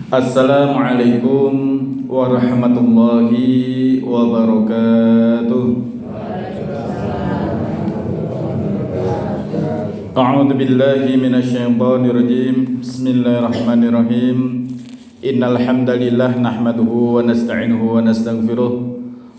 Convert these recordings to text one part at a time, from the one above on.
Assalamualaikum warahmatullahi wabarakatuh. A'udzu billahi minasyaitonir rajim. Bismillahirrahmanirrahim. Innal hamdalillah nahmaduhu wa nasta'inuhu wa nastaghfiruh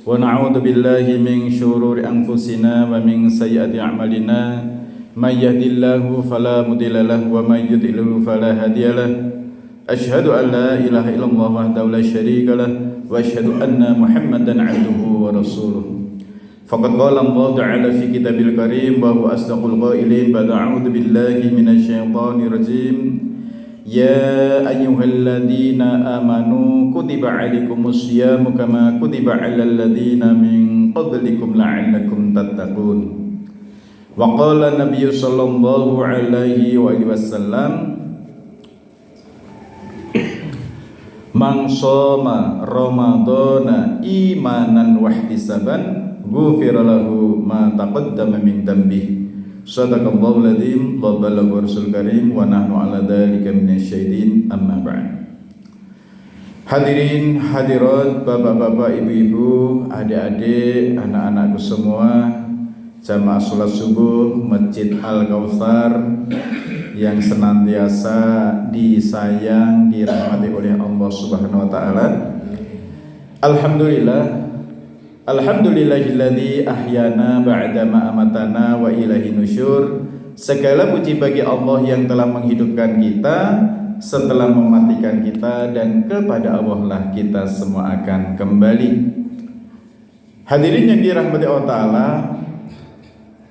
wa na'udzu billahi min syururi anfusina wa min sayyiati a'malina. May yahdihillahu fala mudilla lahu wa may yudlil fala hadiyalah. Asyhadu an la ilaha illallah wahdahu la syarika lah wa asyhadu anna Muhammadan 'abduhu wa rasuluh. Faqad qala Allah ta'ala fi kitabil karim wa huwa asdaqul qailin ba'da a'udzu billahi minasyaitonir rajim. Ya ayyuhalladzina amanu kutiba 'alaikumus syiyamu kama kutiba 'alal ladzina min qablikum la'allakum tattaqun. Wa qala Nabiy sallallahu alaihi wasallam, man shoma ramadhana imanan wa ihtisaban ghufira lahu ma taqaddama min dhanbi. Shadaqallahul adzim wa ballagha rasul karim wa nahnu ala dzalika minasyaitin amma ba'd. Hadirin hadirat, bapak-bapak, ibu-ibu, adik-adik, anak-anakku semua, jamaah salat subuh Masjid Al-Kautsar yang senantiasa disayang, dirahmati oleh Allah Subhanahu wa taala. Alhamdulillahilladzi ahyana ba'dama amatana wa ilaihi nusyur. Segala puji bagi Allah yang telah menghidupkan kita setelah mematikan kita, dan kepada Allah lah kita semua akan kembali. Hadirin yang dirahmati Allah taala,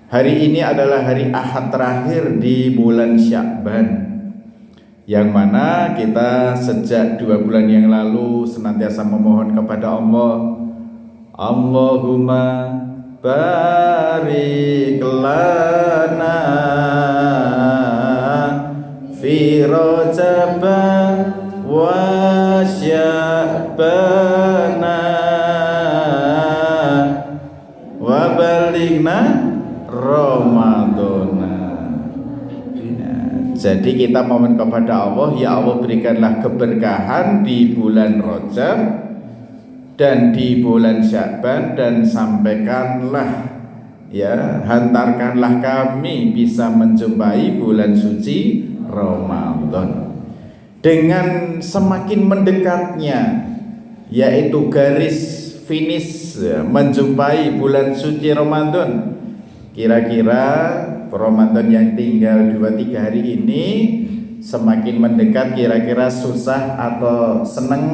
hari ini adalah hari Ahad terakhir di bulan Sya'ban, yang mana kita sejak 2 bulan yang lalu senantiasa memohon kepada Allah, Allahumma barik lana fi Rajab wa Sya'bana wa balighna Ramadana. Jadi kita mohon kepada Allah, ya Allah berikanlah keberkahan di bulan Rajab dan di bulan Sya'ban, dan sampaikanlah, ya, hantarkanlah kami bisa menjumpai bulan suci Ramadan. Dengan semakin mendekatnya, yaitu garis finish, ya, menjumpai bulan suci Ramadan, kira-kira Ramadan yang tinggal 2-3 hari ini semakin mendekat, kira-kira susah atau seneng?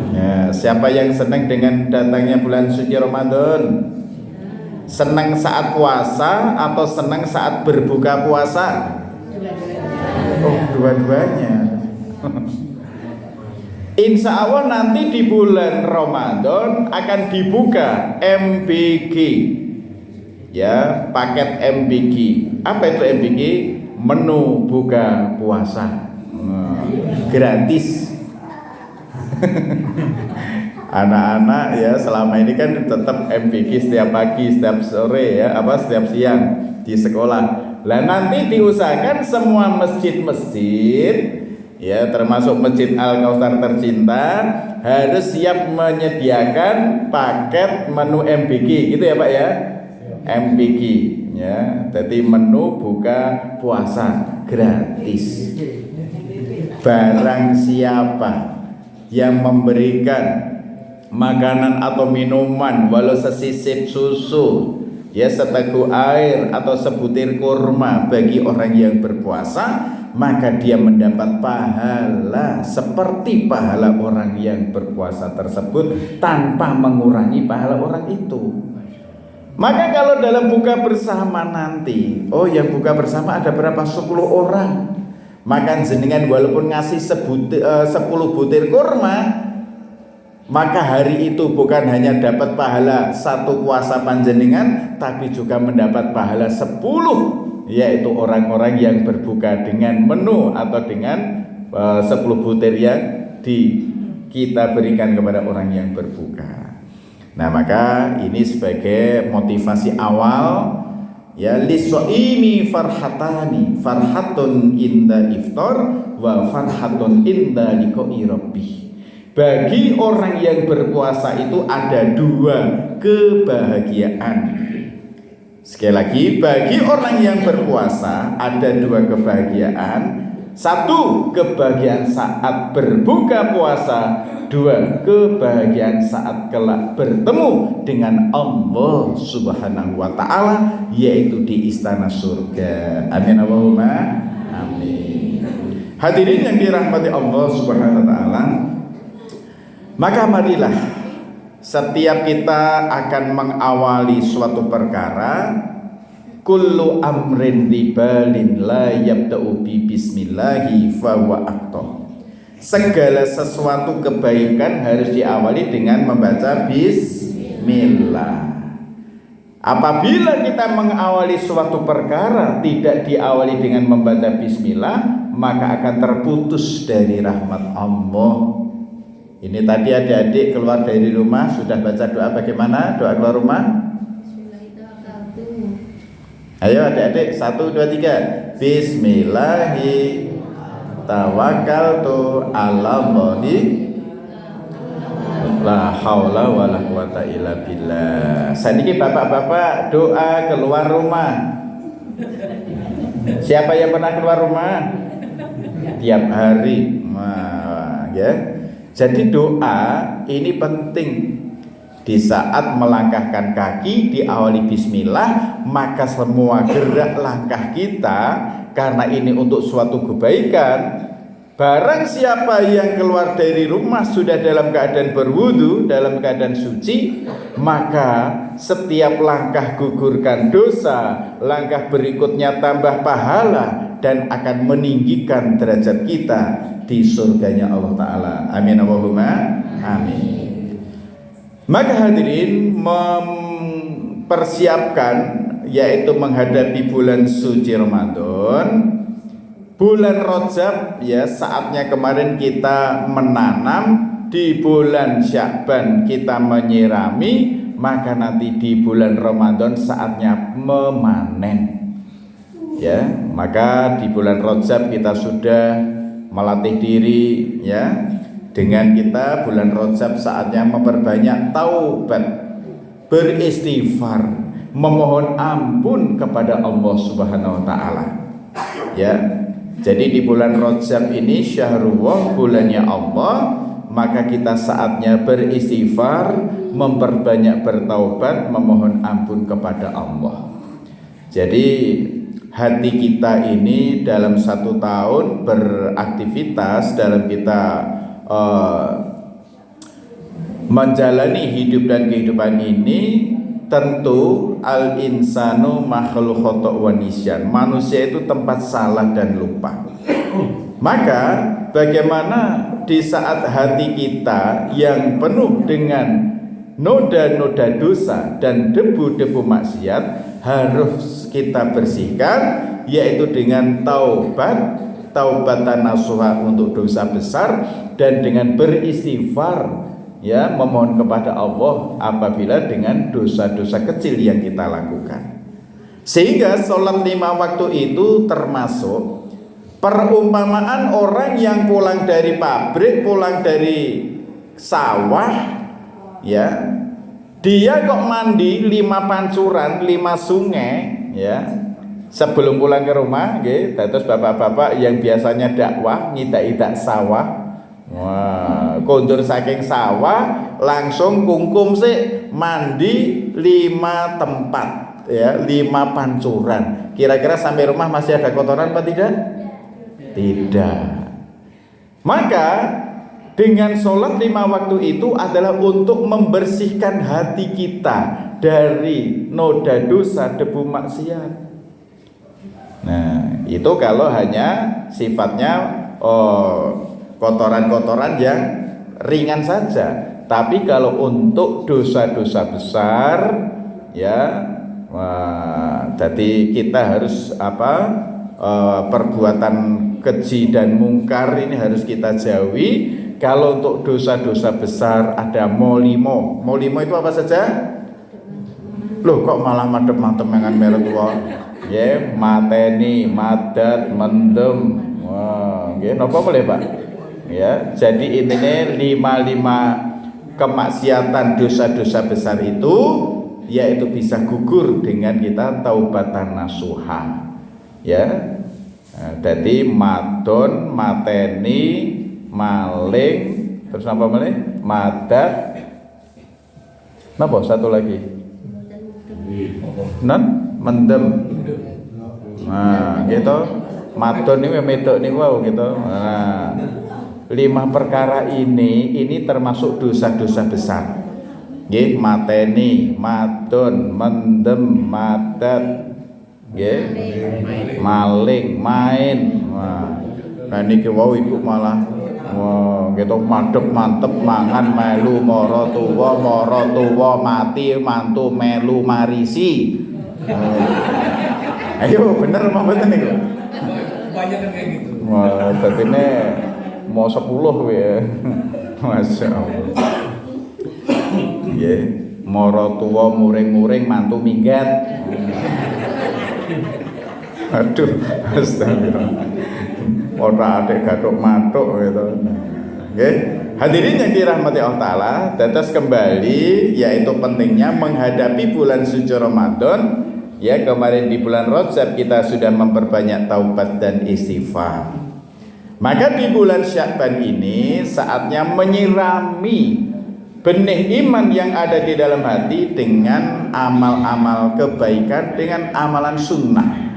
Ya, siapa yang senang dengan datangnya bulan suci Ramadan? Senang saat puasa atau senang saat berbuka puasa? Oh, dua-duanya. Insya Allah nanti di bulan Ramadan akan dibuka MBG, ya, paket MBG. Apa itu MBG? Menu buka puasa, gratis. Anak-anak ya selama ini kan tetap MBG setiap pagi, setiap sore, ya, setiap siang di sekolah. Lah nanti diusahakan semua masjid-masjid, ya, termasuk Masjid Al-Kautsar tercinta, harus siap menyediakan paket menu MBG, gitu ya Pak ya. MBG, ya, jadi menu buka puasa gratis. Barang siapa yang memberikan makanan atau minuman, walau sesisip susu, ya, seteguk air atau sebutir kurma bagi orang yang berpuasa, maka dia mendapat pahala seperti pahala orang yang berpuasa tersebut tanpa mengurangi pahala orang itu. Maka kalau dalam buka bersama nanti, oh, yang buka bersama ada berapa? 10 orang. Maka jenengan walaupun ngasih 10 butir kurma, maka hari itu bukan hanya dapat pahala 1 puasa panjenengan, tapi juga mendapat pahala 10, yaitu orang-orang yang berbuka dengan menu atau dengan 10 butir yang kita berikan kepada orang yang berbuka. Nah, maka ini sebagai motivasi awal, Ya, lisoimi farhatani, farhatun inda iftar wa farhatun inda liqa'i rabbih. Bagi orang yang berpuasa itu ada dua kebahagiaan. Sekali lagi, bagi orang yang berpuasa ada dua kebahagiaan. Satu, kebahagiaan saat berbuka puasa. Dua, kebahagiaan saat kelak bertemu dengan Allah Subhanahu wa ta'ala, yaitu di istana surga. Amin Allahumma amin. Hadirin yang dirahmati Allah Subhanahu wa ta'ala, maka marilah setiap kita akan mengawali suatu perkara, kullu amrin libalin la yabda'u bi bismillahi fahuwa aqta. Segala sesuatu kebaikan harus diawali dengan membaca bismillah. Apabila kita mengawali suatu perkara tidak diawali dengan membaca bismillah, maka akan terputus dari rahmat Allah. Ini tadi adik-adik keluar dari rumah sudah baca doa bagaimana? Doa keluar rumah? Ayo adik-adik, 1, 2, 3. Bismillahi tawakkaltu 'alallahi la haula wala quwata illa billah. Saniki bapak-bapak doa keluar rumah. Siapa yang pernah keluar rumah? Tiap hari. Nah, ya. Jadi doa ini penting. Di saat melangkahkan kaki diawali bismillah, maka semua gerak langkah kita, karena ini untuk suatu kebaikan. Barang siapa yang keluar dari rumah sudah dalam keadaan berwudu, dalam keadaan suci, maka setiap langkah gugurkan dosa, langkah berikutnya tambah pahala, dan akan meninggikan derajat kita di surganya Allah Ta'ala. Amin Allahumma amin. Maka hadirin, mempersiapkan yaitu menghadapi bulan suci Ramadan, bulan Rajab, ya saatnya kemarin kita menanam, di bulan Sya'ban kita menyirami, maka nanti di bulan Ramadan saatnya memanen. Ya, maka di bulan Rajab kita sudah melatih diri, ya. Dengan kita bulan Rajab saatnya memperbanyak taubat, beristighfar, memohon ampun kepada Allah Subhanahu wa ta'ala. Ya. Jadi di bulan Rajab ini syahrullah, bulannya Allah, maka kita saatnya beristighfar, memperbanyak bertaubat, memohon ampun kepada Allah. Jadi hati kita ini dalam 1 tahun beraktivitas, dalam kita menjalani hidup dan kehidupan ini, tentu al-insanu makhluk khata' wa nisyan. Manusia itu tempat salah dan lupa. Maka bagaimana di saat hati kita yang penuh dengan noda-noda dosa dan debu-debu maksiat harus kita bersihkan, yaitu dengan taubat, taubatan nasuha untuk dosa besar, dan dengan beristighfar, ya memohon kepada Allah apabila dengan dosa-dosa kecil yang kita lakukan. Sehingga sholat 5 waktu itu termasuk perumpamaan orang yang pulang dari pabrik, pulang dari sawah, ya dia kok mandi 5 pancuran, 5 sungai, ya sebelum pulang ke rumah, gitu. Terus bapak-bapak yang biasanya dakwah ngidak-idak sawah, wah, kondur saking sawah langsung kungkum sih mandi 5 tempat, ya 5 pancuran. Kira-kira sampai rumah masih ada kotoran apa tidak? Tidak. Maka dengan sholat 5 waktu itu adalah untuk membersihkan hati kita dari noda dosa, debu maksiat. Nah, itu kalau hanya sifatnya kotoran-kotoran yang ringan saja. Tapi kalau untuk dosa-dosa besar, ya, jadi kita harus perbuatan keji dan mungkar ini harus kita jauhi. Kalau untuk dosa-dosa besar ada molimo. Molimo itu apa saja? Loh kok malah madep-madep dengan merek tua? Ya, mateni, madat, mendem. Wah, nggih napa boleh, Pak? Ya, jadi intinya 5 kemaksiatan dosa-dosa besar itu yaitu bisa gugur dengan kita taubatan nasuha. Ya. Nah, jadi madon, mateni, maling, terus apa malih? Madat. Napa satu lagi? Non mendem. Nah, gitu. Madon niku medok niku wau gitu. Nah, 5 perkara ini termasuk dosa-dosa besar. Nggih, mateni, madon, mendem, madat, nggih, maling, main. Nah niki wau ibu malah gitu mantep mangan melu mara tuwa mati mantu melu marisi. Ayo bener apa mboten niku? Banyak kayak gitu. Wah, dadine mau 10 ya. Masyaallah. Nggih, mara tuwa muring-muring mantu minggat. Aduh, astagfirullah. Ora adek gathuk matuk gitu. Nggih. Hadirin yang dirahmati Allah Ta'ala, tetes kembali yaitu pentingnya menghadapi bulan suci Ramadan. Ya, kemarin di bulan Rajab kita sudah memperbanyak taubat dan istighfar. Maka di bulan Sya'ban ini saatnya menyirami benih iman yang ada di dalam hati dengan amal-amal kebaikan, dengan amalan sunnah.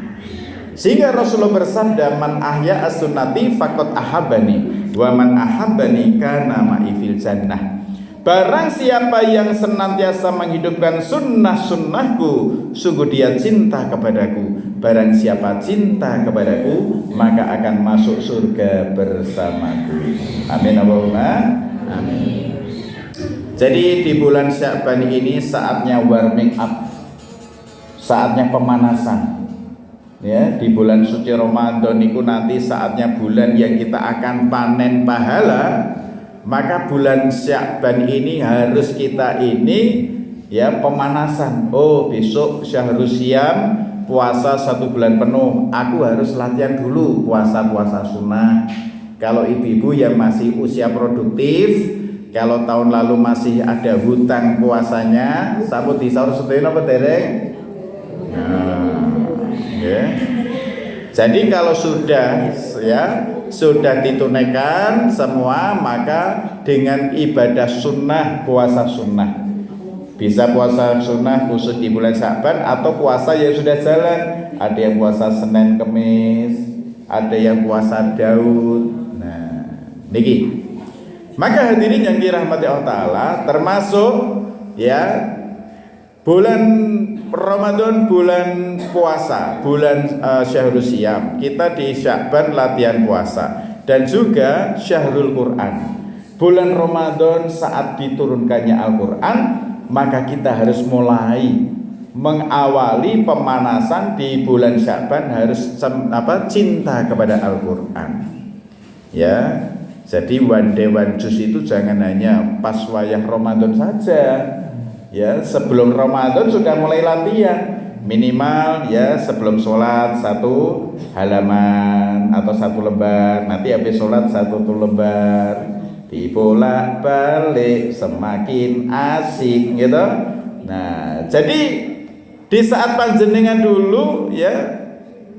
Sehingga Rasulullah bersabda, man ahya as-sunnati faqad ahabbani wa man ahabbani kana ma'i fil jannah. Barang siapa yang senantiasa menghidupkan sunnah-sunnahku, sungguh dia cinta kepadaku. Barang siapa cinta kepadaku, maka akan masuk surga bersamaku. Amin Allahumma amin. Jadi di bulan Sya'ban ini saatnya warming up, saatnya pemanasan. Ya, di bulan suci Ramadan itu nanti saatnya bulan yang kita akan panen pahala. Maka bulan Sya'ban ini harus kita ini ya pemanasan. Oh, besok Syahrul Siyam, puasa 1 bulan penuh. Aku harus latihan dulu puasa-puasa sunnah. Kalau ibu-ibu yang masih usia produktif, kalau tahun lalu masih ada hutang puasanya, sabut di sahur sedaya apa dereng? Nah, ya. Jadi kalau sudah ditunaikan semua, maka dengan ibadah sunnah, puasa sunnah, bisa puasa sunnah khusus di bulan Sya'ban atau puasa yang sudah jalan. Ada yang puasa Senin Kemis, ada yang puasa Daud. Nah, niki. Maka hadirin yang dirahmati Allah Ta'ala, termasuk ya bulan Ramadan, bulan puasa, bulan Syahrul Siyam. Kita di Sya'ban latihan puasa dan juga Syahrul Quran. Bulan Ramadan saat diturunkannya Al-Quran, maka kita harus mulai mengawali pemanasan di bulan Sya'ban harus cinta kepada Al-Quran. Ya. Jadi one day one juice itu jangan hanya pas wayah Ramadan saja. Ya, sebelum Ramadan sudah mulai latihan. Minimal ya sebelum sholat 1 halaman atau 1 lembar. Nanti habis sholat 1 lembar. Dibolak-balik semakin asik gitu. Nah, jadi di saat panjenengan dulu ya,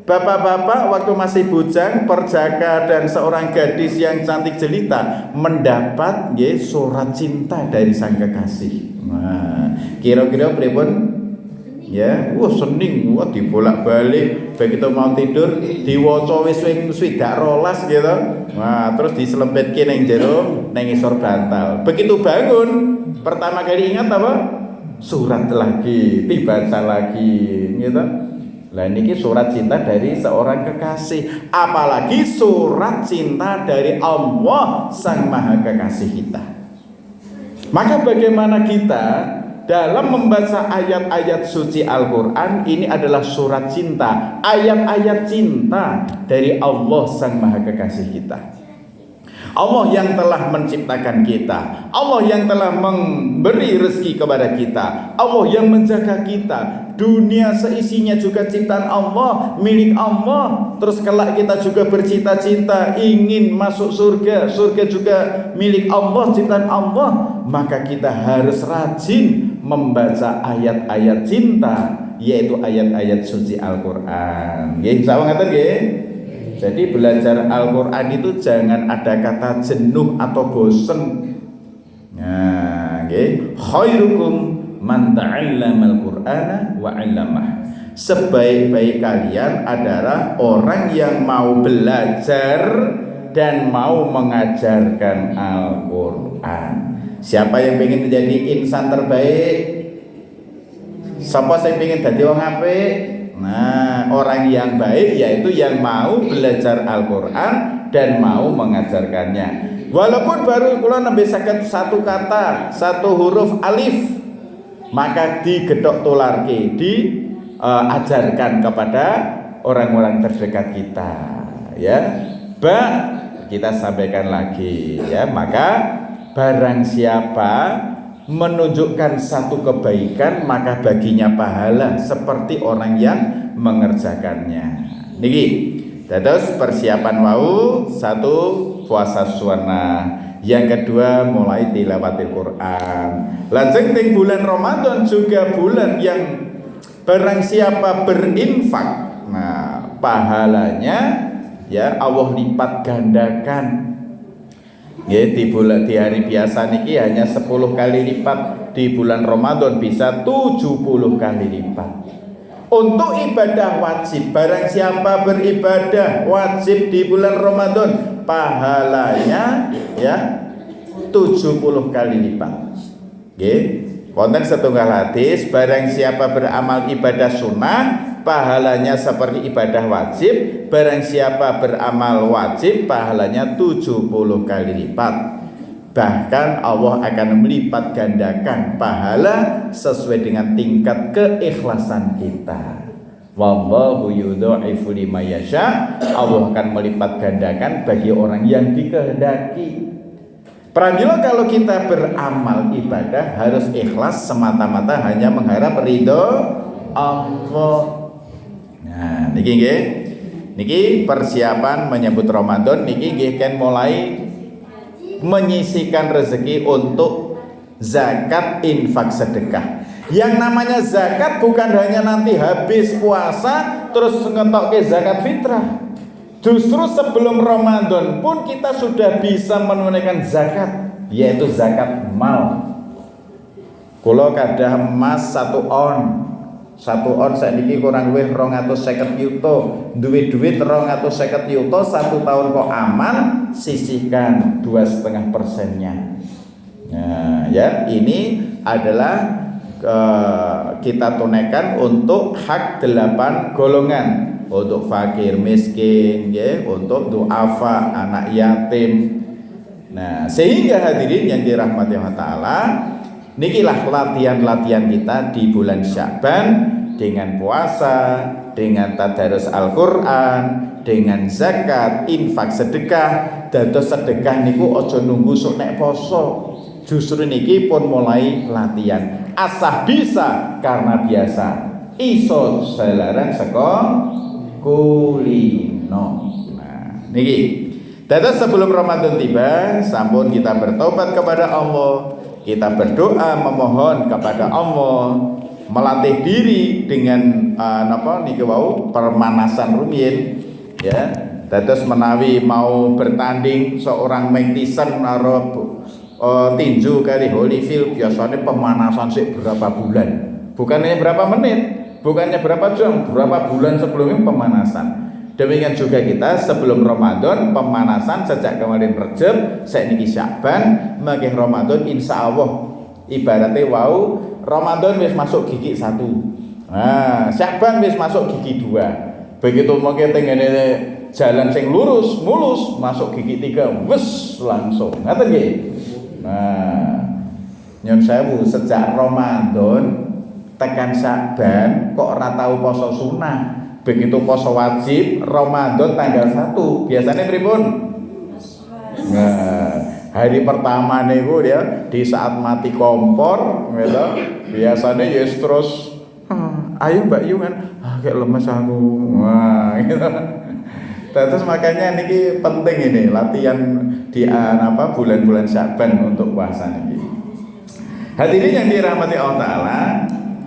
bapak-bapak waktu masih bujang, perjaka dan seorang gadis yang cantik jelita mendapat surat cinta dari sang kekasih. Nah, kira-kira pripun? Ya, sening, dibolak-balik, begitu mau tidur diwaca wis swidak rolas gitu. Nah, terus diselempitke ning jero ning isor bantal. Begitu bangun, pertama kali ingat apa? Surat lagi, dibaca lagi gitu. Lah niki surat cinta dari seorang kekasih, apalagi surat cinta dari Allah Sang Maha Kekasih kita. Maka bagaimana kita dalam membaca ayat-ayat suci Al-Quran, ini adalah surat cinta, ayat-ayat cinta dari Allah Sang Maha Kekasih kita. Allah yang telah menciptakan kita, Allah yang telah memberi rezeki kepada kita, Allah yang menjaga kita. Dunia seisinya juga ciptaan Allah, milik Allah. Terus kelak kita juga bercita-cita ingin masuk surga, surga juga milik Allah, ciptaan Allah. Maka kita harus rajin membaca ayat-ayat cinta, yaitu ayat-ayat suci Al-Quran. Nggih, sawang ngaten nggih. Jadi belajar Al-Quran itu jangan ada kata jenuh atau bosen. Nah, okay. Khairukum man ta'allamal Qur'ana wa 'allamah. Sebaik-baik kalian adalah orang yang mau belajar dan mau mengajarkan Al-Quran. Siapa yang ingin menjadi insan terbaik? Siapa yang ingin jadi wong apik? Nah, orang yang baik yaitu yang mau belajar Al-Quran dan mau mengajarkannya. Walaupun baru kula nembe saged satu kata, satu huruf alif, maka digedhok tularke, diajarkan kepada orang-orang terdekat kita, ya. Ba, kita sampaikan lagi, ya. Maka barang siapa menunjukkan satu kebaikan, maka baginya pahala seperti orang yang mengerjakannya. Niki, terus persiapan wau, satu puasa sunnah, yang kedua mulai tilawatil Quran. Lajeng ting bulan Ramadan juga bulan yang barang siapa berinfak, nah pahalanya ya Allah lipat gandakan. Ya, di hari biasa niki hanya 10 kali lipat, di bulan Ramadan bisa 70 kali lipat. Untuk ibadah wajib, barang siapa beribadah wajib di bulan Ramadan, pahalanya ya 70 kali lipat. Nggih. Wonten setunggal hadis, barang siapa beramal ibadah sunnah, pahalanya seperti ibadah wajib. Barang siapa beramal wajib, pahalanya 70 kali lipat. Bahkan Allah akan melipat gandakan pahala sesuai dengan tingkat keikhlasan kita. Wallahu yudha'ifu liman yasha. Allah akan melipat gandakan bagi orang yang dikehendaki. Pramila kalau kita beramal ibadah harus ikhlas semata-mata hanya mengharap ridho Allah. Nah, niki nggih. Niki persiapan menyambut Ramadan niki nggih kan mulai menyisihkan rezeki untuk zakat, infak, sedekah. Yang namanya zakat bukan hanya nanti habis puasa terus ngetokke zakat fitrah. Justru sebelum Ramadan pun kita sudah bisa menunaikan zakat, yaitu zakat mal. Kula kadah emas 1 on. 1 on saiki kurang luwih 250 yuta. Duwe duit 250 yuta, 1 tahun kok aman, sisihkan 2,5%-nya. Nah, ya, ini adalah kita tunaikan untuk hak 8 golongan. Untuk fakir miskin, ya, untuk duafa, anak yatim. Nah, sehingga hadirin yang dirahmati Allah Ta'ala, nikilah latihan-latihan kita di bulan Sya'ban dengan puasa, dengan tadarus Al-Quran, dengan zakat, infak, sedekah. Dados sedekah niku ojo nunggu sok nek poso. Justru niki pun mulai latihan. Asah bisa karena biasa. Iso selaran seko kulino. Nah, niki. Dados sebelum Ramadan tiba, sampun kita bertobat kepada Allah, kita berdoa memohon kepada Allah, melatih diri dengan napa niki wau permanasan rumiyin, ya. Dados menawi mau bertanding seorang Mike Tyson karo tinju kali Holyfield, biasanya pemanasan sih berapa bulan, bukannya berapa menit, bukannya berapa jam, berapa bulan sebelumnya pemanasan. Demikian juga kita sebelum Ramadan pemanasan sejak kemarin Rejab, saiki Sya'ban, makin Ramadan insya Allah ibaratnya wow, Ramadan wis masuk gigi 1. Nah, Sya'ban wis masuk gigi 2. Begitu mungkin tengene jalan sing lurus mulus masuk gigi 3 wes langsung. Ngaten nggih? Nah, nyon sewu sejak Ramadan tekan Sya'ban kok ora tau poso sunah. Begitu poso wajib Ramadan tanggal 1 biasanya pripun? Nah, Hari pertama niku dia di saat mati kompor gitu, biasanya ya terus ayo Mbak Yu kan kayak lemes aku. Wah, gitu. Terus makanya niki penting ini latihan di bulan-bulan Syaban untuk puasa niki. Hadirin yang dirahmati Allah Ta'ala,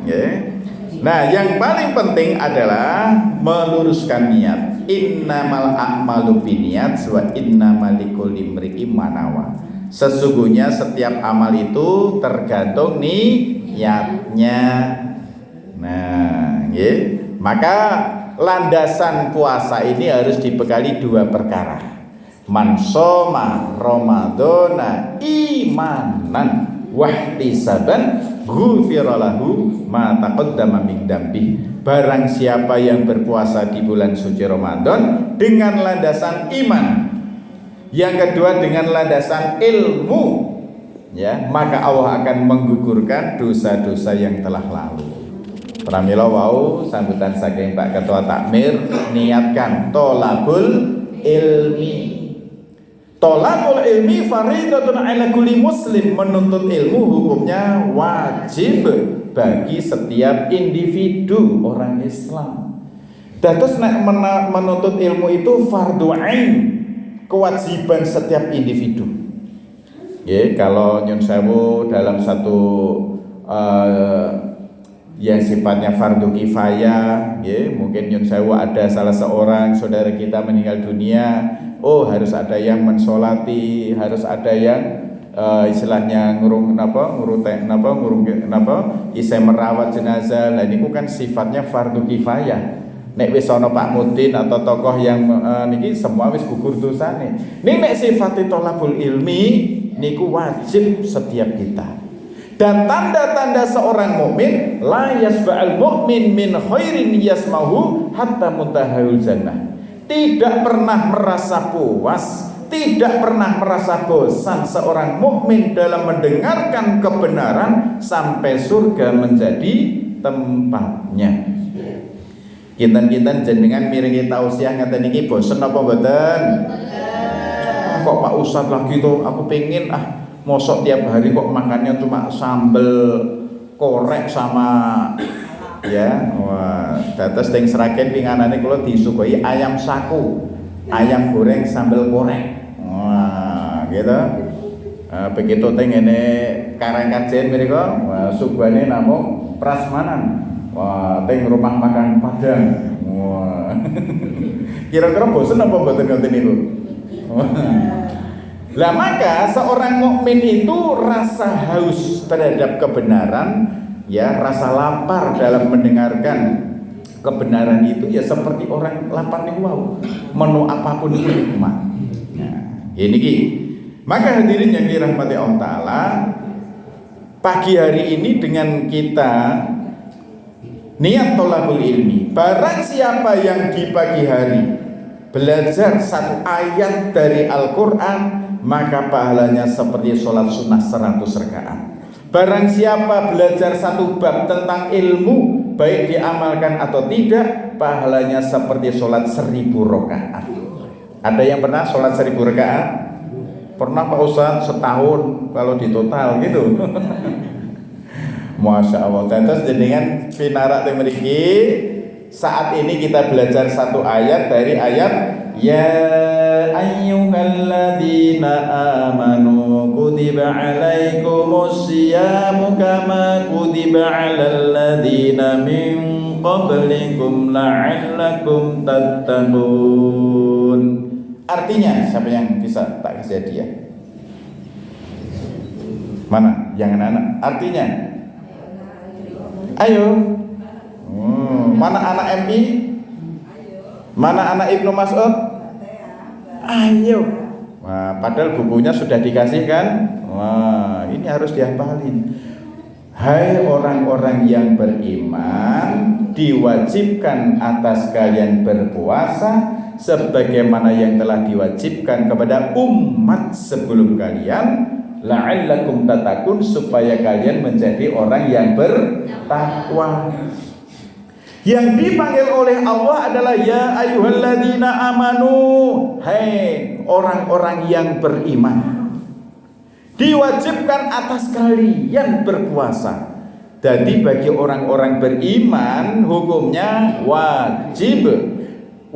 ya. Nah, yang paling penting adalah meluruskan niat. Innamal a'malu binniyat wa innamal likulli imri'in ma nawa. Sesungguhnya setiap amal itu tergantung niatnya. Nah, ya. Maka landasan puasa ini harus dibekali dua perkara. Man shoma ramadhana imanan wahtisaban ghufira lahu ma taqaddama min dambi. Barang siapa yang berpuasa di bulan suci Ramadan dengan landasan iman, yang kedua dengan landasan ilmu, ya, maka Allah akan menggugurkan dosa-dosa yang telah lalu. Pramila wau sambutan saking Pak Ketua Takmir, niatkan tolabul ilmi. Tolabul ilmi fardhatun 'ala kulli muslim. Menuntut ilmu hukumnya wajib bagi setiap individu orang Islam. Terus menuntut ilmu itu fardhu 'ain, kewajiban setiap individu. Ya, kalau nyun sewu dalam satu yang sifatnya fardu kifayah, ya, mungkin nyun sewu ada salah seorang saudara kita meninggal dunia, harus ada yang mensolati, harus ada yang istilahnya isih merawat jenazah. Nah ini kan sifatnya fardu kifayah. Nek wis ana Pak Mudin atau tokoh yang niki semua wis gugur dosane. Nek sifat tolabul ilmi niku wajib setiap kita. Dan tanda-tanda seorang mukmin, la yasba'al mu'min min khairin yasmahu hatta muntahul jannah. Tidak pernah merasa puas, tidak pernah merasa bosan seorang mukmin dalam mendengarkan kebenaran sampai surga menjadi tempatnya. Kinten-kinten jenengan miringi tausiah ngaten niki bosen apa mboten? Kok Pak Ustadz lagi tuh aku pengen mosok tiap hari kok makannya cuma sambel korek sama ya. Wah, dados teng Sragen pinganane kula disuguhi ayam saku, ayam goreng sambel korek. Wah, gitu. Begitu teng ngene Karangkajen mriko, wah suguhane namung prasmanan. Wah, teng rumah makan Padang. Wah. Kira-kira bosen apa mboten ngoten niku? Lah maka seorang mukmin itu rasa haus terhadap kebenaran, ya, rasa lapar dalam mendengarkan kebenaran itu ya seperti orang lapar nih, wow, menu apapun itu nikmat. Nah, ini ki. Maka hadirin yang dirahmati Allah Ta'ala, pagi hari ini dengan kita niat tolabul ilmi, barang siapa yang di pagi hari belajar satu ayat dari Al-Quran, maka pahalanya seperti sholat sunnah 100 rakaat. Barang siapa belajar satu bab tentang ilmu, baik diamalkan atau tidak, pahalanya seperti sholat 1000 rakaat. Ada yang pernah sholat 1000 rakaat? Pernah Pak Ustadz? Setahun kalau di total gitu. Masya Allah. Terus dengan pinarak temeriki, saat ini kita belajar satu ayat dari ayat ya ayyuhalladzina amanu kutiba alaikumus syiyamu kama kutiba alal ladzina min qablikum la'allakum tattaqun. Artinya siapa yang bisa tak kasih hadiah? Mana yang anak-anak? Artinya ayo. Mana anak MI? Mana anak Ibnu Mas'ud? Ayo. Wah, padahal bukunya sudah dikasih kan? Wah, ini harus dihafalin. Hai orang-orang yang beriman, diwajibkan atas kalian berpuasa sebagaimana yang telah diwajibkan kepada umat sebelum kalian, la'allakum tattaqun, supaya kalian menjadi orang yang bertakwa. Yang dipanggil oleh Allah adalah ya ayyuhalladzina amanu, hai orang-orang yang beriman. Diwajibkan atas kalian berpuasa. Jadi bagi orang-orang beriman hukumnya wajib.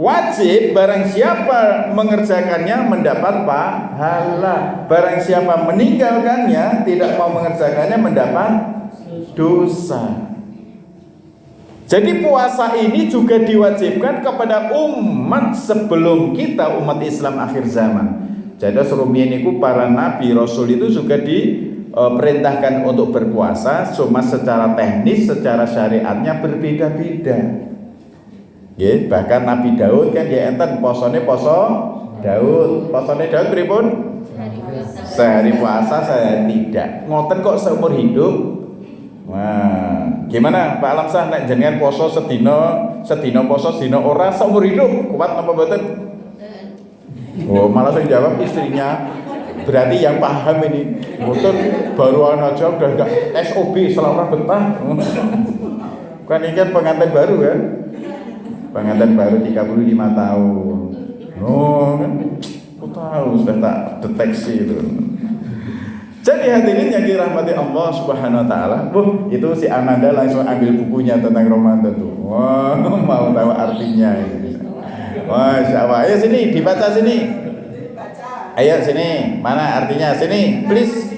Wajib, barang siapa mengerjakannya mendapat pahala. Barang siapa meninggalkannya, tidak mau mengerjakannya, mendapat dosa. Jadi puasa ini juga diwajibkan kepada umat sebelum kita, umat Islam akhir zaman. Jadi serumian itu para nabi rasul itu juga diperintahkan untuk berpuasa, cuma secara teknis, secara syariatnya berbeda-beda. Ya, bahkan Nabi Daud kan ya enten posone poso Daud. Posone Daud pripun? Sehari puasa saya tidak. Ngoten kok seumur hidup. Wah, gimana Pak Alamsah nek jenengan poso sedina poso sedina ora seumur hidup kuat apa mboten? Oh, malah saya jawab istrinya. Berarti yang paham ini. Mboten baru aja udah enggak SOP selama betah. Kan ini kan pengantin baru kan? Pengantin baru 35 tahun. Oh, kan? Aku tahu sudah tak deteksi itu. Jadi hadirin yang dirahmati Allah Subhanahu wa taala. Itu si Ananda langsung ambil bukunya tentang Ramadan tuh. Wah, mau tahu artinya ini. Wah, siapa? Ayo sini dibaca sini. Ayo sini. Mana artinya? Sini, please.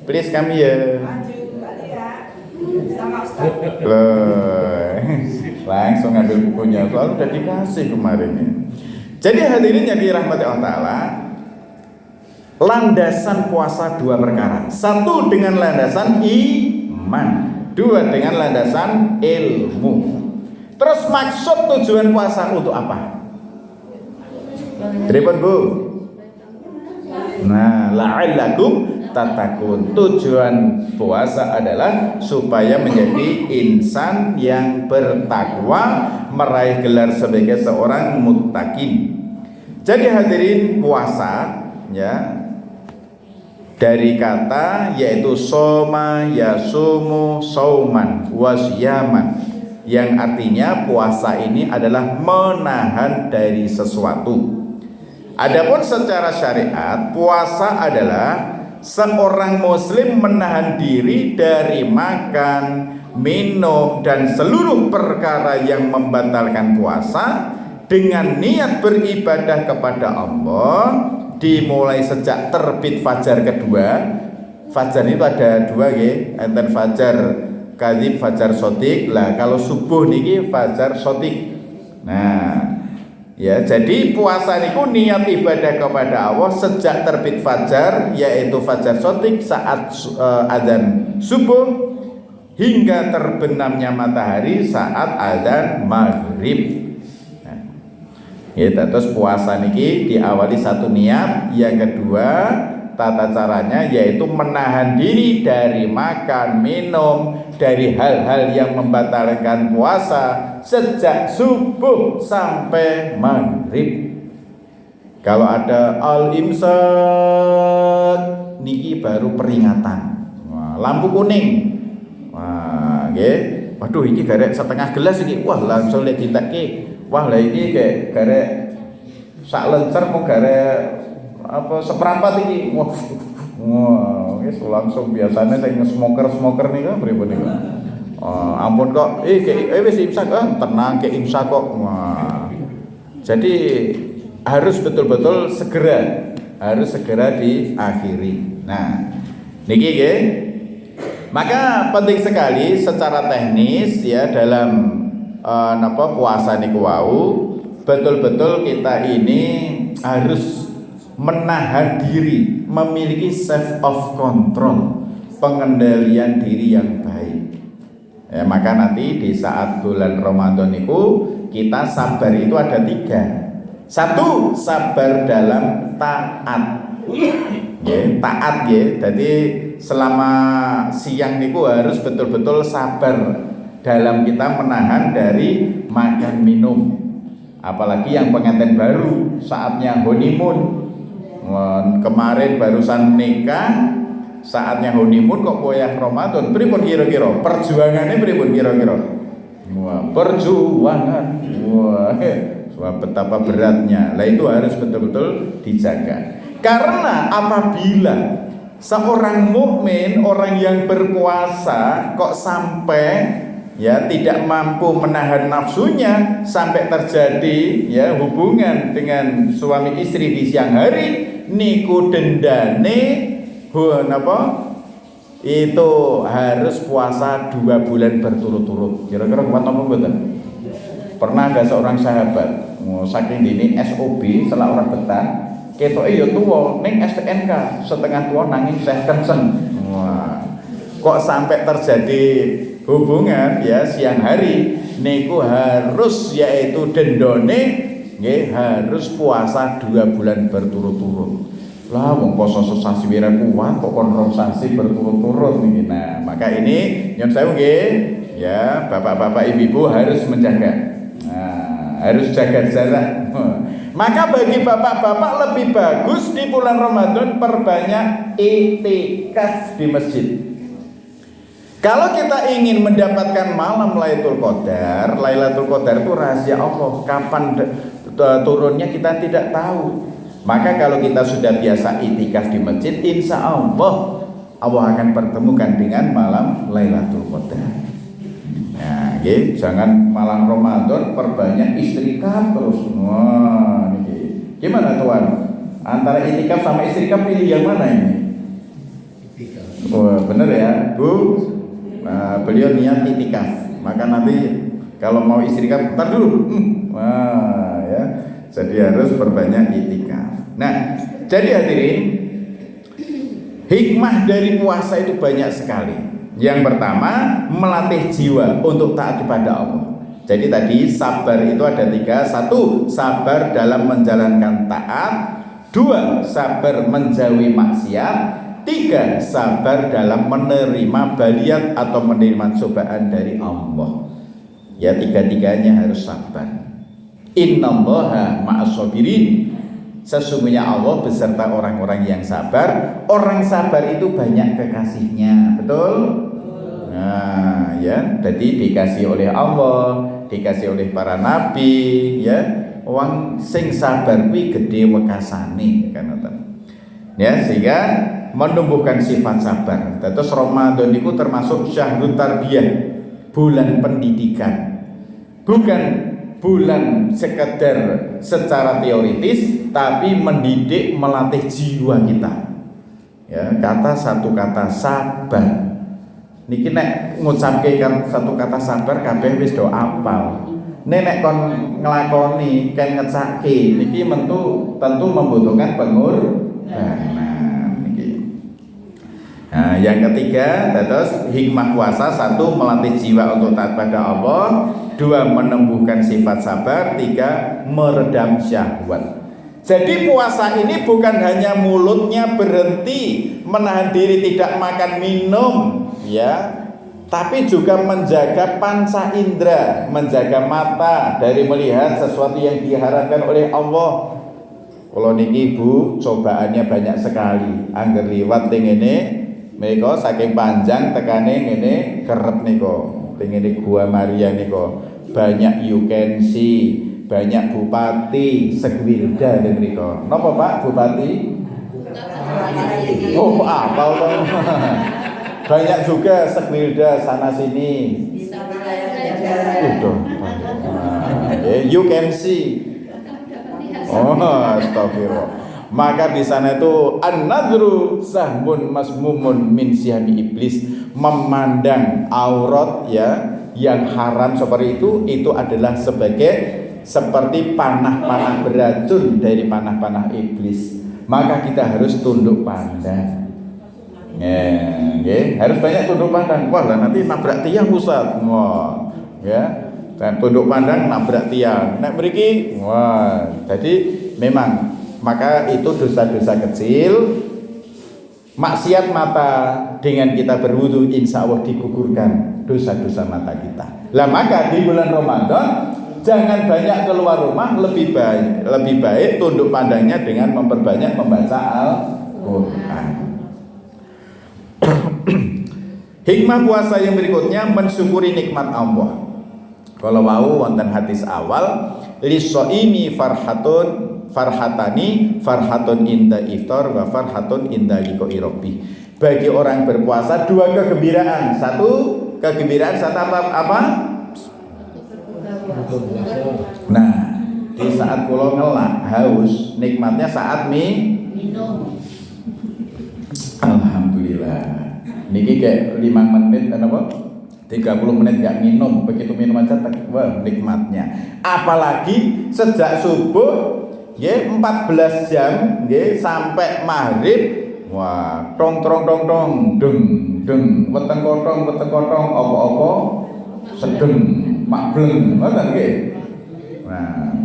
Please kami ya. Langsung ambil bukunya. Soalnya udah dikasih kemarin ya. Jadi hadirin yang dirahmati Allah taala, landasan puasa dua perkara. Satu dengan landasan iman, dua dengan landasan ilmu. Terus maksud tujuan puasa untuk apa? Pripun Bu? Nah, la'allakum tatakun. Tujuan puasa adalah supaya menjadi insan yang bertakwa, meraih gelar sebagai seorang muttaqin. Jadi hadirin, puasa ya dari kata yaitu soma yasumu sauman wasyaman, yang artinya puasa ini adalah menahan dari sesuatu. Adapun secara syariat, puasa adalah seorang muslim menahan diri dari makan, minum dan seluruh perkara yang membatalkan puasa dengan niat beribadah kepada Allah, dimulai sejak terbit fajar kedua. Fajar itu ada dua ya, enten fajar kadzib, fajar sotik. Lah kalau subuh niki fajar sotik. Nah, ya, jadi puasa niku niat ibadah kepada Allah sejak terbit fajar, yaitu fajar sotik saat adzan subuh, hingga terbenamnya matahari saat adzan maghrib. Nah, ya, terus puasa niki diawali satu niat, yang kedua tata caranya yaitu menahan diri dari makan, minum, dari hal-hal yang membatalkan puasa sejak subuh sampai maghrib. Kalau ada al-imsak niki baru peringatan. Wah, lampu kuning. Wah, nggih. Waduh, iki garek setengah gelas iki. Wah, langsung lek ditekke. Wah, lah iki garek sak lencer mau garek apa seperempat iki. Wah, wis langsung biasanya saya nge-smoker nih kan pripun niku. Ampun kok, wis imsak tenang ke imsak kok. Wah. Jadi harus betul-betul harus segera diakhiri. Nah, niki nggih. Maka penting sekali secara teknis ya dalam puasa niku wau, betul-betul kita ini harus menahan diri, memiliki self of control, pengendalian diri yang baik. Ya, maka nanti di saat bulan Ramadan itu kita sabar itu ada 3. Satu, sabar dalam taat. Ya, taat ya. Jadi selama siang niku harus betul-betul sabar dalam kita menahan dari makan minum. Apalagi yang pengantin baru, saatnya honeymoon. Kemarin barusan nikah, saatnya honeymoon kok koyah Ramadan. Pripun kira-kira? Perjuangannya pripun kira-kira? Wah, perjuangan. Wah, betapa beratnya. Lah itu harus betul-betul dijaga. Karena apabila Seorang mukmin, orang yang berpuasa kok sampai ya tidak mampu menahan nafsunya sampai terjadi ya hubungan dengan suami istri di siang hari, niku dendane itu harus puasa 2 bulan berturut-turut. Kira-kira kuat apa mboten? Pernah ada seorang sahabat saking dini SOB setelah orang betah ketoke ya tuwa ning STNK setengah tua nanging Syekh kenceng. Wah, kok sampai terjadi hubungan ya siang hari niku harus yaitu dendone nggih harus puasa 2 bulan berturut-turut. Lah wong poso sesasi wira kuat kok kon rong sasi berturut-turut niki. Nah, maka ini nyun sewu nggih ya bapak-bapak ibu-ibu harus menjaga. Nah, harus jaga jarak. Maka bagi bapak-bapak lebih bagus di bulan Ramadan perbanyak i'tikaf di masjid. Kalau kita ingin mendapatkan malam Lailatul Qadar, Lailatul Qadar itu rahasia Allah. Kapan turunnya kita tidak tahu. Maka kalau kita sudah biasa i'tikaf di masjid, insya Allah akan pertemukan dengan malam Lailatul Qadar. Nah, jangan malam Ramadan perbanyak istrikaf terus. Wah, ini gimana tuan? Antara itikaf sama istrikaf pilih yang mana ini? Wah, bener ya, Bu. Nah, beliau niat itikaf. Maka nanti kalau mau istrikaf, ntar dulu. Wah, ya. Jadi harus perbanyak itikaf. Nah, jadi hadirin, hikmah dari puasa itu banyak sekali. Yang pertama, melatih jiwa untuk taat kepada Allah. Jadi tadi sabar itu ada 3. 1, sabar dalam menjalankan taat. 2, sabar menjauhi maksiat. 3, sabar dalam menerima baliat atau menerima cobaan dari Allah. Ya, 3-tiganya harus sabar. Innallaha ma'as-sabirin. Sesungguhnya Allah beserta orang-orang yang sabar. Orang sabar itu banyak kekasihnya. Betul? Nah, ya, jadi dikasih oleh Allah, dikasih oleh para nabi, ya. Wong sing sabar kuwi gedhe wekasane kan ngoten. Ya, sehingga menumbuhkan sifat sabar. Terus Ramadan itu termasuk syahrul tarbiyah, bulan pendidikan. Bukan bulan sekedar secara teoritis, tapi mendidik, melatih jiwa kita. Ya, satu kata sabar. Niki nek ngucapke kan satu kata sabar kabeh wis do apal. Nek kon nglakoni ken ngecake niki tentu membutuhkan pengorbanan niki. Nah, yang ketiga terus hikmah puasa, 1 melatih jiwa untuk taat pada Allah, 2 menumbuhkan sifat sabar, 3 meredam syahwat. Jadi puasa ini bukan hanya mulutnya berhenti menahan diri tidak makan minum, ya, tapi juga menjaga panca indera, menjaga mata dari melihat sesuatu yang diharapkan oleh Allah. Kalau niki Bu, cobaannya banyak sekali. Angger liwat teng ngene, mereka saking panjang tekane ngene kerep niko. Teng ngene Gua Maria niko. Banyak you can see. Banyak bupati Segwilda dan mereka. Napa Pak Bupati? Oh, apa toh? Banyak juga Segwilda sana sini. You can see. Oh, astagfirullah. Maka di sana itu an-nadru sahmun masmumun min sihami iblis, memandang aurat ya yang haram seperti itu adalah seperti panah-panah beracun dari panah-panah iblis. Maka kita harus tunduk pandang. Harus banyak tunduk pandang. Wah, lah nanti nabrak tiang Ustaz. Wah, ya. Dan tunduk pandang nabrak tiang. Nek mriki, wah. Jadi memang maka itu dosa-dosa kecil. Maksiat mata dengan kita berwudu insya Allah digugurkan dosa-dosa mata kita. Lah maka di bulan Ramadan jangan banyak keluar rumah, lebih baik tunduk pandangnya dengan memperbanyak membaca Al-Quran. Hikmah puasa yang berikutnya mensyukuri nikmat Allah. Kalau mau wonten hadis awal, lis-shaimi farhatun farhatani, farhatun inda iftar wa farhatun inda liqa'i rabbi. Bagi orang berpuasa dua kegembiraan. Satu kegembiraan, satu apa? Nah, di saat kula ngelak haus, nikmatnya saat minum. Alhamdulillah. Niki kayak 5 menit apa? 30 menit gak minum, begitu minum aja wah nikmatnya. Apalagi sejak subuh nggih 14 jam nggih sampai maghrib, wah tong deng weteng kotong apa-apa sedeng mableng ngoten nggih. Nah,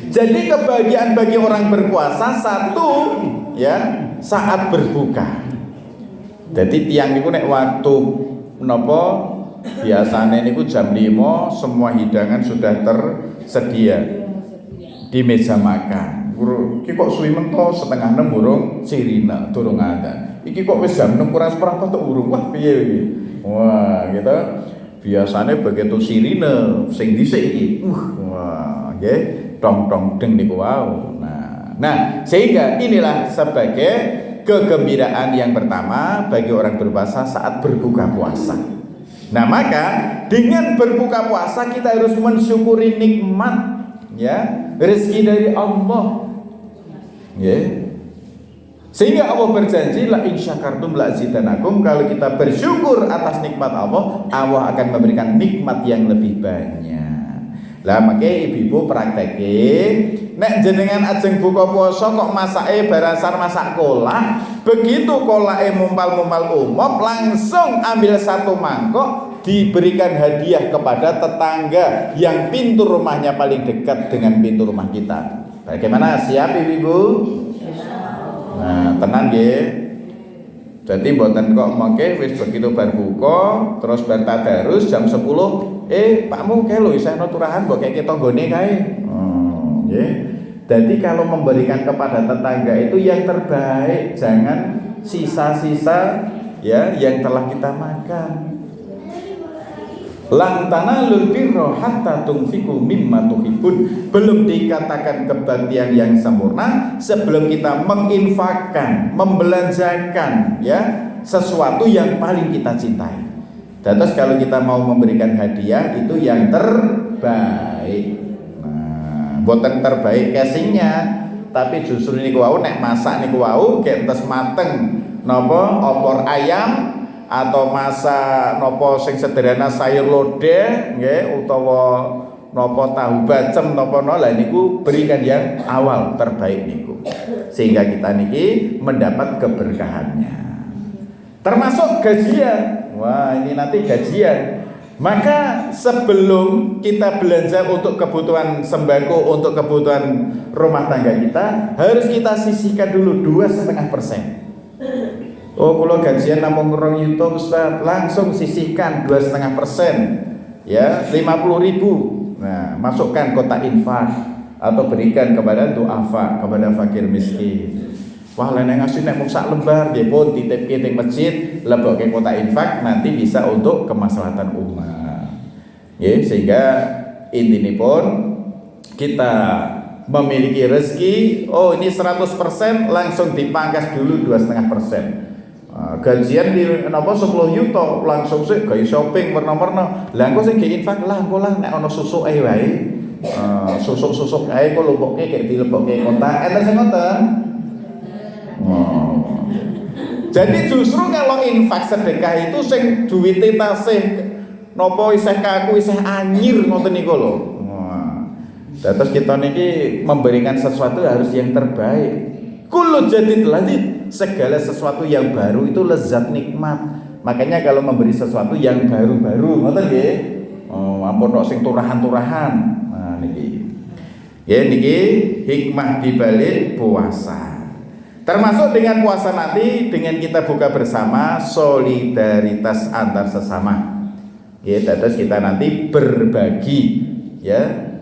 jadi kebahagiaan bagi orang berpuasa satu ya saat berbuka. Jadi tiang niku nek waktu menapa biasanya niku jam 5 semua hidangan sudah tersedia di meja makan. Iki kok suwi mento setengah 6 burung sirina durung ada. Iki kok wis jam 6 kurang seperempat tok urung. Wah piye iki? Wah, gitu. Biasanya begitu sirine sing dhisik iki. Wah, nggih, tong deng niku wau. Nah, sehingga inilah sebagai kegembiraan yang pertama bagi orang berpuasa saat berbuka puasa. Nah, maka dengan berbuka puasa kita harus mensyukuri nikmat ya, rezeki dari Allah. Ya. Sehingga Allah berjanji la in syakartum la azidanakum, kalau kita bersyukur atas nikmat Allah, Allah akan memberikan nikmat yang lebih banyak. Lah makanya ibu-ibu praktekin nek jenengan ajeng buka puasa kok masake barasar masak kolak, begitu kolake mumpal-mumpal umop langsung ambil satu mangkok diberikan hadiah kepada tetangga yang pintu rumahnya paling dekat dengan pintu rumah kita. Bagaimana, siap ibu-ibu? Nah, tenang nggih. Jadi mboten kok mengke wis begitu bar buka terus bar tadarus jam 10 pakmu kae lho isih ana turahan mbok keke tanggane kae. Nggih. Jadi kalau memberikan kepada tetangga itu yang terbaik, jangan sisa-sisa ya yang telah kita makan. Lan tanalul birra hatta tunfiqu mimma tuhibbun. Belum dikatakan kebaktian yang sempurna sebelum kita menginfakkan, membelanjakan ya sesuatu yang paling kita cintai. Terus kalau kita mau memberikan hadiah itu yang terbaik. Nah, boten terbaik casingnya, tapi justru niku wau nek masak niku wau gek entes mateng napa opor ayam atau masak nopo sing sederhana sayur lodeh nggih utawa nopo tahu bacem nopo lah niku berikan yang awal terbaik niku sehingga kita niki mendapat keberkahannya, termasuk gajian. Wah, ini nanti gajian. Maka sebelum kita belanja untuk kebutuhan sembako, untuk kebutuhan rumah tangga kita, harus kita sisihkan dulu 2,5%. Oh, kalau gajian namung 2 juta Ustaz, langsung sisihkan 2,5%, ya 50.000. Nah, masukkan kotak infak atau berikan kepada duafa, kepada fakir miskin. Wah, lain ngasih nek mung sak lembar, nggih pun titipke teng masjid, lebokke kotak infak, nanti bisa untuk kemaslahatan umat. Nggih, sehingga intinipun kita memiliki rezeki, oh ini 100% langsung dipangkas dulu 2,5%. Gajian di napa 10 yuto langsung sih gawe shopping warna-warna. Lah engko sing diinfak lah engko lah nek ana susuke wae. Susuk-susuk ae kok lumpuke kayak dilebokke kotak. Enten sing ngoten. Jadi justru kalau infak sedekah itu sing duwite tasih napa isih kaku isih anyir ngoten niku lho. Terus kita niki memberikan sesuatu harus yang terbaik. Kullu jadid lazid, segala sesuatu yang baru itu lezat nikmat. Makanya kalau memberi sesuatu yang baru-baru, ngoten nggih. Ampun kok sing turahan-turahan. Nah niki. Ya niki hikmah di balik puasa. Termasuk dengan puasa nanti dengan kita buka bersama, solidaritas antar sesama. Ya, terus kita nanti berbagi ya.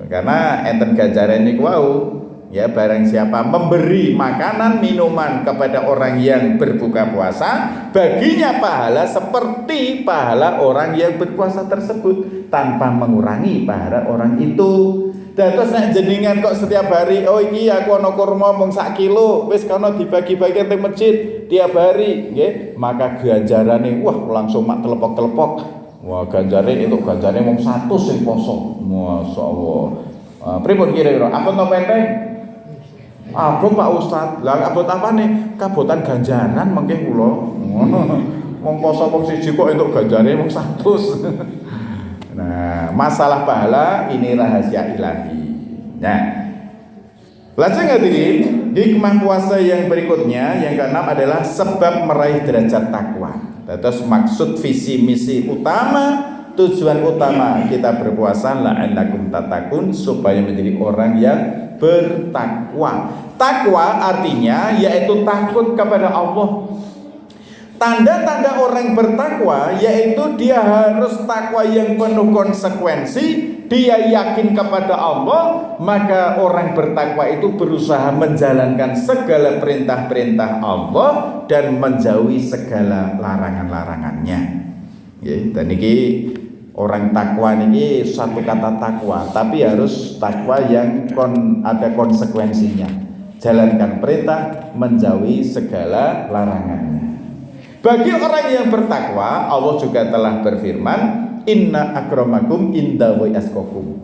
Karena enten ganjaran niku wau ya barang siapa memberi makanan minuman kepada orang yang berbuka puasa, baginya pahala seperti pahala orang yang berpuasa tersebut tanpa mengurangi pahala orang itu. Dan terus nek jenengan kok setiap hari, oh iki aku ana kurma mung sak kilo, wis kono dibagi-bagi teng masjid tiap hari, nggih, maka ganjarane wah langsung mak telepok-telepok. Wah, ganjarane itu ganjarane mung 100 sing poso. Masyaallah. Pripun kira-kira? Apa to penteng? Abot Pak Ustad. Lah abot apane? Kabotan ganjaran mengke kula. Wong poso wong siji kok entuk ganjarane mung 100. Nah, masalah pahala ini rahasia ilahi. Nah, lanjut hadirin, hikmah puasa yang berikutnya yang keenam adalah sebab meraih derajat takwa. Terus maksud visi misi utama, tujuan utama kita berpuasa la'allakum tattaqun, supaya menjadi orang yang bertakwa. Takwa artinya yaitu takut kepada Allah. Tanda-tanda orang bertakwa yaitu dia harus takwa yang penuh konsekuensi, dia yakin kepada Allah, maka orang bertakwa itu berusaha menjalankan segala perintah-perintah Allah dan menjauhi segala larangan-larangannya. Dan ini orang takwa ini satu kata takwa, tapi harus takwa yang ada konsekuensinya. Jalankan perintah, menjauhi segala larangannya. Bagi orang yang bertakwa, Allah juga telah berfirman, inna akramakum indallahi atqakum.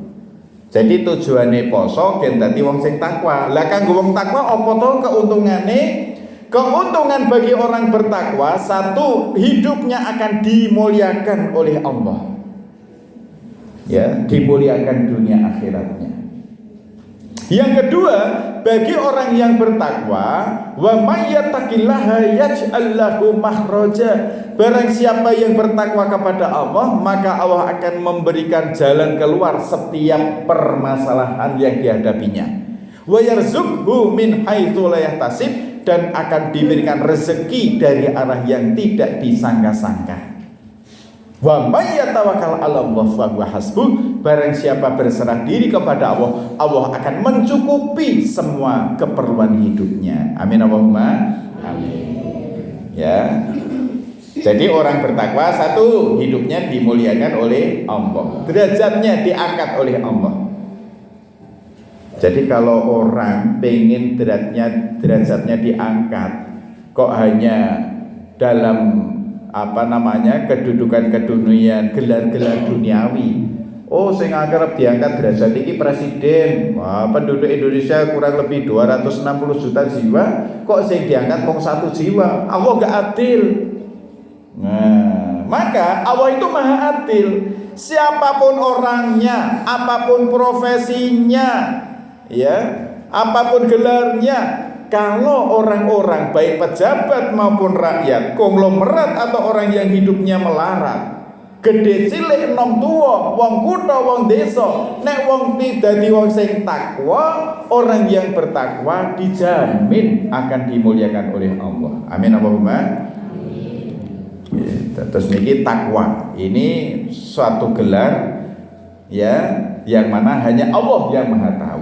Jadi tujuane poso gen dadi wong sing takwa. Lah kanggo wong takwa apa to keuntungane? Keuntungan bagi orang bertakwa, satu, hidupnya akan dimuliakan oleh Allah. Ya, dimuliakan dunia akhiratnya. Yang kedua, bagi orang yang bertakwa, wa may yattaqillaha yaj'al lahu makhraja. Barang siapa yang bertakwa kepada Allah, maka Allah akan memberikan jalan keluar setiap permasalahan yang dihadapinya. Wa yarzuqhu min haitsu la yahtasib, dan akan diberikan rezeki dari arah yang tidak disangka-sangka. Wa may yatawakkal 'ala Allah fa huwa hasbuh. Barang siapa berserah diri kepada Allah, Allah akan mencukupi semua keperluan hidupnya. Amin Allahumma amin. Ya. Jadi orang bertakwa, satu, hidupnya dimuliakan oleh Allah, derajatnya diangkat oleh Allah. Jadi kalau orang pengen derajatnya diangkat, kok hanya dalam kedudukan keduniaan, gelar-gelar duniawi. Oh, sing arep diangkat derajat iki presiden. Wah, penduduk Indonesia kurang lebih 260 juta jiwa, kok sing diangkat mung 1 jiwa. Allah enggak adil. Nah, maka Allah itu maha adil. Siapapun orangnya, apapun profesinya, ya, apapun gelarnya, kalau orang-orang baik pejabat maupun rakyat, konglomerat atau orang yang hidupnya melarat, gede cilik enom tua, wong kutha wong desa, nek wong dadi wong sing takwa, orang yang bertakwa dijamin akan dimuliakan oleh Allah. Amin Allahumma amin. Terus niki takwa ini suatu gelar, ya, yang mana hanya Allah yang maha tahu.